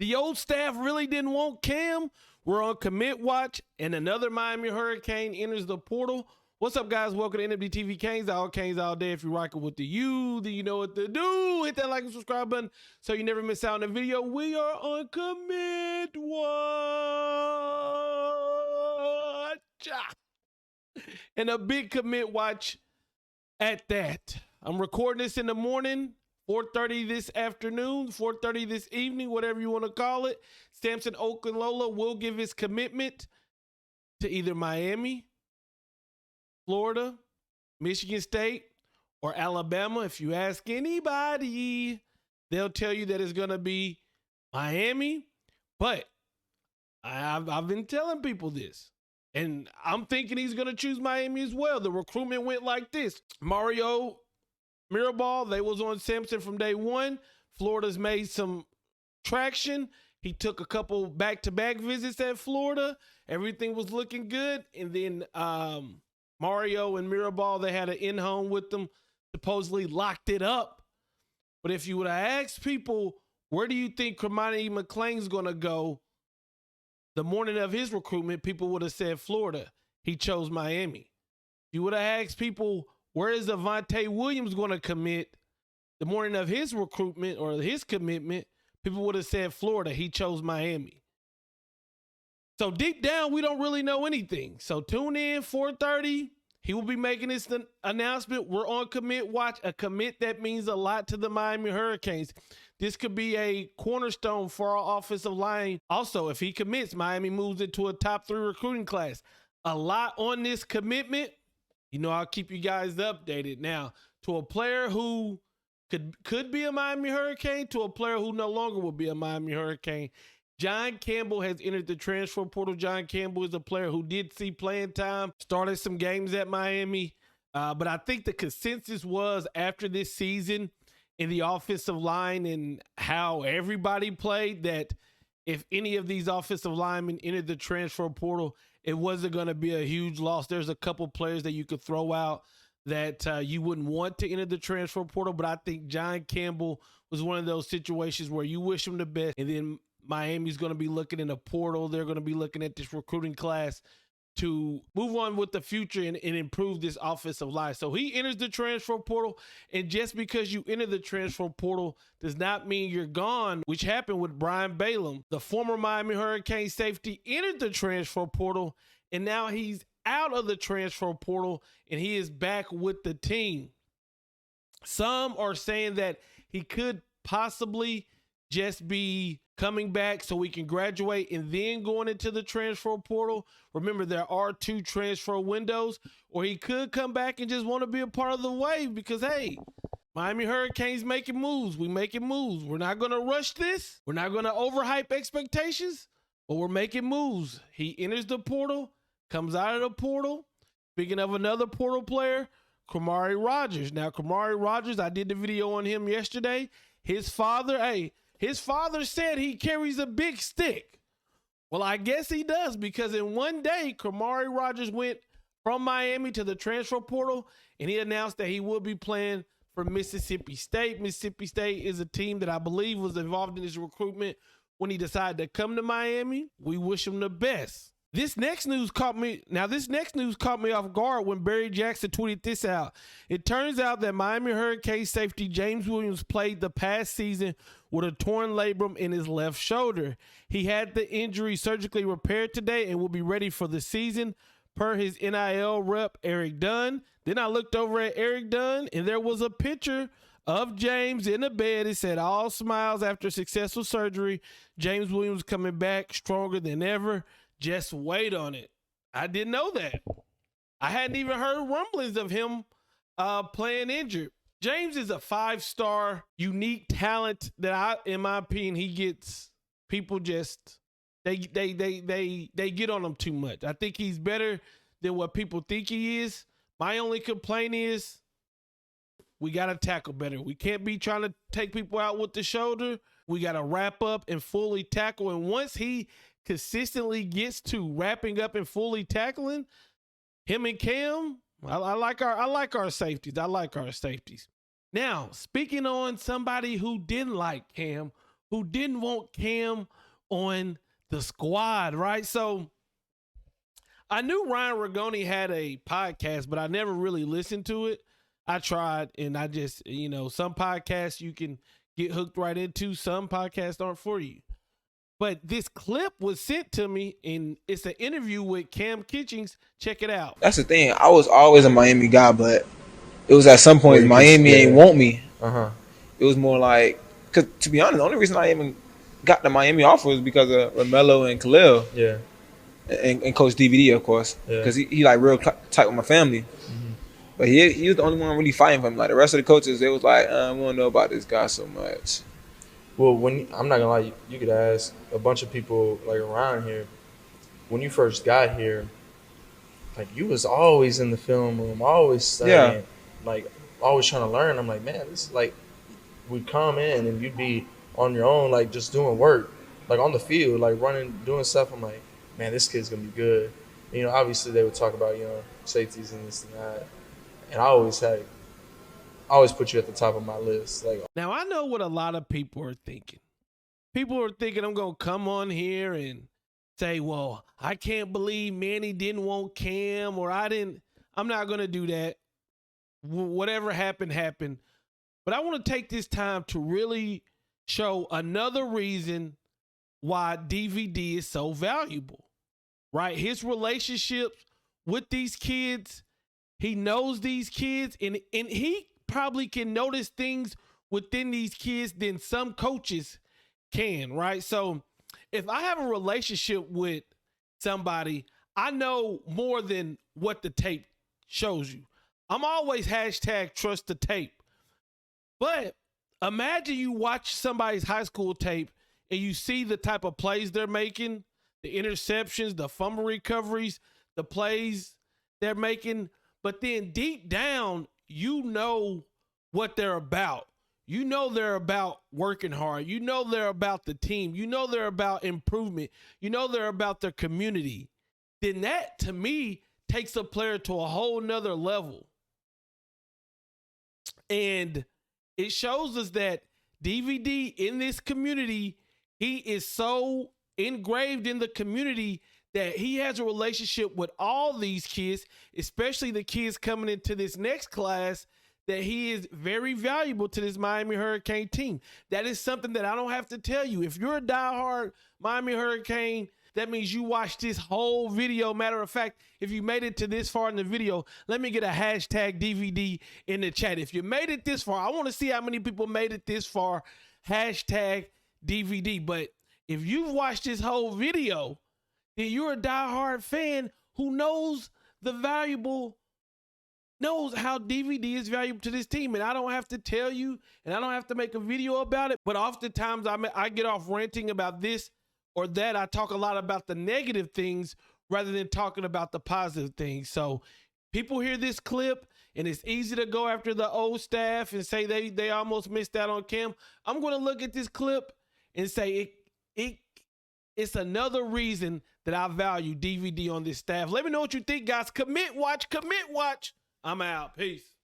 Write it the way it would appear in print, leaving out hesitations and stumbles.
The old staff really didn't want Cam. We're on commit watch, and another Miami Hurricane enters the portal. What's up, guys? Welcome to NWTV Canes all day. If you're rocking with the U, then you know what to do. Hit that like and subscribe button so you never miss out on a video. We are on commit watch. And a big commit watch at that. I'm recording this in the morning, 4:30 this afternoon, 4:30 this evening, whatever you want to call it. Samson Okunlola will give his commitment to either Miami, Florida, Michigan State, or Alabama. If you ask anybody, they'll tell you that it's going to be Miami. But I've been telling people this, and I'm thinking he's going to choose Miami as well. The recruitment went like this. Mario Mirabal, they was on Samson from day one. Florida's made some traction. He took a couple back-to-back visits at Florida. Everything was looking good. And then Mario and Mirabal, they had an in-home with them, supposedly locked it up. But if you would have asked people, where do you think Kermani McClain's going to go the morning of his recruitment, people would have said Florida. He chose Miami. If you would have asked people, where is Avante Williams going to commit the morning of his recruitment or his commitment, people would have said Florida. He chose Miami. So deep down, we don't really know anything. So tune in, 4:30. He will be making this announcement. We're on commit watch, a commit that means a lot to the Miami Hurricanes. This could be a cornerstone for our offensive line. Also, if he commits, Miami moves into a top 3 recruiting class. A lot on this commitment. You know, I'll keep you guys updated. Now, to a player who could be a Miami Hurricane, to a player who no longer will be a Miami Hurricane, John Campbell has entered the transfer portal. John Campbell is a player who did see playing time, started some games at Miami. But I think the consensus was after this season in the offensive line and how everybody played, that if any of these offensive linemen entered the transfer portal, it wasn't going to be a huge loss. There's a couple players that you could throw out that you wouldn't want to enter the transfer portal, but I think John Campbell was one of those situations where you wish him the best, and then Miami's going to be looking in the portal. They're going to be looking at this recruiting class to move on with the future and improve this offensive line. So he enters the transfer portal, and just because you enter the transfer portal does not mean you're gone, which happened with Brian Balaam. The former Miami Hurricane safety entered the transfer portal, and now he's out of the transfer portal, and he is back with the team. Some are saying that he could possibly just be coming back so we can graduate and then going into the transfer portal. Remember, there are 2 transfer windows, or he could come back and just want to be a part of the wave because, hey, Miami Hurricanes making moves. We making moves. We're not going to rush this. We're not going to overhype expectations, but we're making moves. He enters the portal, comes out of the portal. Speaking of another portal player, Kamari Rogers. Now, Kamari Rogers, I did the video on him yesterday. His father said he carries a big stick. Well, I guess he does, because in one day, Kamari Rogers went from Miami to the transfer portal, and he announced that he will be playing for Mississippi State. Mississippi State is a team that I believe was involved in his recruitment when he decided to come to Miami. We wish him the best. This next news caught me off guard when Barry Jackson tweeted this out. It turns out that Miami Hurricane safety James Williams played the past season with a torn labrum in his left shoulder. He had the injury surgically repaired today and will be ready for the season, per his NIL rep, Eric Dunn. Then I looked over at Eric Dunn, and there was a picture of James in the bed. It said, all smiles after successful surgery. James Williams coming back stronger than ever. Just wait on it. I didn't know that. I hadn't even heard rumblings of him playing injured. James is a 5-star, unique talent that in my opinion, he gets people just, they get on him too much. I think he's better than what people think he is. My only complaint is we got to tackle better. We can't be trying to take people out with the shoulder. We got to wrap up and fully tackle. And once he consistently gets to wrapping up and fully tackling, him and Cam, I like our safeties. I like our safeties. Now, speaking on somebody who didn't like Cam, who didn't want Cam on the squad, right? So I knew Ryan Rigoni had a podcast, but I never really listened to it. I tried, and I just, some podcasts you can get hooked right into. Some podcasts aren't for you. But this clip was sent to me, and it's an interview with Cam Kitchings. Check it out. That's the thing. I was always a Miami guy, but it was at some point Miami ain't want me. It was more like, because to be honest, the only reason I even got the Miami offer was because of Romello and Khalil. Yeah. And Coach DVD, of course, because he like real tight with my family. Mm-hmm. But he was the only one really fighting for him. Like the rest of the coaches, they was like, we don't know about this guy so much. Well, I'm not gonna lie, you could ask a bunch of people like around here. When you first got here, like you was always in the film room, always studying, like always trying to learn. I'm like, man, this is like we'd come in and you'd be on your own, like just doing work, like on the field, like running, doing stuff. I'm like, man, this kid's gonna be good. And, obviously they would talk about, safeties and this and that. And I always put you at the top of my list. Like, now I know what a lot of people are thinking. People are thinking I'm gonna come on here and say, well, I can't believe Manny didn't want Cam, or I'm not gonna do that. Whatever happened, happened. But I want to take this time to really show another reason why DVD is so valuable, right? His relationships with these kids, he knows these kids, and he probably can notice things within these kids than some coaches can, right? So if I have a relationship with somebody, I know more than what the tape shows you. I'm always hashtag trust the tape. But imagine you watch somebody's high school tape and you see the type of plays they're making, the interceptions, the fumble recoveries, the plays they're making. But then deep down, you know what they're about. You know they're about working hard. You know they're about the team. You know they're about improvement. You know they're about their community. Then that, to me, takes a player to a whole nother level. And it shows us that DVD in this community, he is so engraved in the community that he has a relationship with all these kids, especially the kids coming into this next class, that he is very valuable to this Miami Hurricane team. That is something that I don't have to tell you. If you're a diehard Miami Hurricane, that means you watched this whole video. Matter of fact, if you made it to this far in the video, let me get a hashtag DVD in the chat. If you made it this far, I want to see how many people made it this far. Hashtag DVD. But if you've watched this whole video, then you're a diehard fan who knows knows how DVD is valuable to this team. And I don't have to tell you, and I don't have to make a video about it. But oftentimes I get off ranting about this or that. I talk a lot about the negative things rather than talking about the positive things. So people hear this clip and it's easy to go after the old staff and say they almost missed out on Cam. I'm going to look at this clip and say it's another reason that I value DVD on this staff. Let me know what you think, guys. Commit watch. I'm out. Peace.